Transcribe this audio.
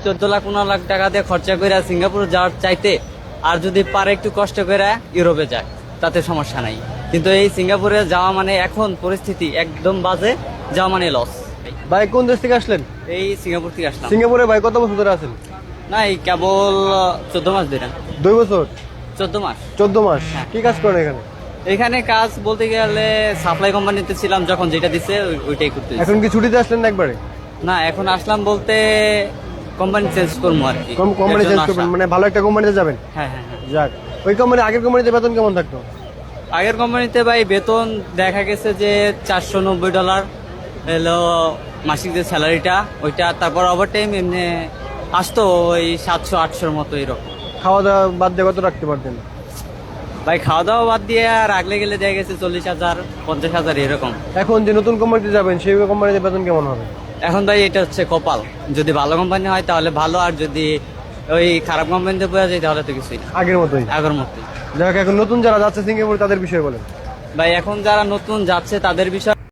14 লাখ 15 লাখ টাকা দিয়ে খরচা করে সিঙ্গাপুর যাওয়ার চাইতে আর যদি পারে একটু কষ্ট করে ইউরোপে যায় তাতে সমস্যা নাই। কিন্তু এই সিঙ্গাপুরে যাওয়া মানে এখন পরিস্থিতি একদম বাজে, যাওয়া মানে লস। ভাই কোন দেশ থেকে আসলেন? এই সিঙ্গাপুর থেকে আসলাম। সিঙ্গাপুরে ভাই কত বছর ধরে আছেন? না এই কেবল 14 মাস ধরে। 2 বছর? 14 মাস। 14 মাস? হ্যাঁ। কি কাজ করেন এখানে? এখানে কাজ বলতে গেলে সাপ্লাই কোম্পানিতে ছিলাম, যখন যেটা দিছে ওইটাই করতে দিছে। এখন কি ছুটিতে আসলেন না একবারে? না এখন আসলাম বলতে কোম্পানি চেঞ্জ করবো আর কি। কোম্পানি এর জন্য চেঞ্জ আসা। করবেন, মানে ভালো একটা কোম্পানিতে যাবেন? হ্যাঁ হ্যাঁ হ্যাঁ। যাক। ওই কোম্পানি, আগের কোম্পানিতে বেতন কেমন থাকতো? আগের কোম্পানিতে ভাই বেতন দেখা গেছে যে $490 হলো মাসিক যে স্যালারিটা ওইটা, তারপর ওভার টাইম এমনি আসতো ওই 700-800 মতো এরকম। খাওয়া দাওয়া বাদ দিয়ে কত রাখতে পারতেন? ভাই খাওয়া দাওয়া বাদ দিয়ে আর আগলে গেলে দেখা গেছে 40,000-50,000 এরকম। এখন যে নতুন কোম্পানিতে যাবেন সেই কোম্পানিতে বেতন কেমন হবে? এখন ভাই এটা হচ্ছে কপাল, যদি ভালো কোম্পানি হয় তাহলে ভালো, আর যদি ওই খারাপ কোম্পানিতে পড়ে যায় তাহলে তো কিছুই না, আগের মতোই? আগের মতোই। যাক, এখন নতুন যারা যাচ্ছে সিঙ্গাপুর তাদের বিষয়ে বলেন। ভাই এখন যারা নতুন যাচ্ছে তাদের বিষয়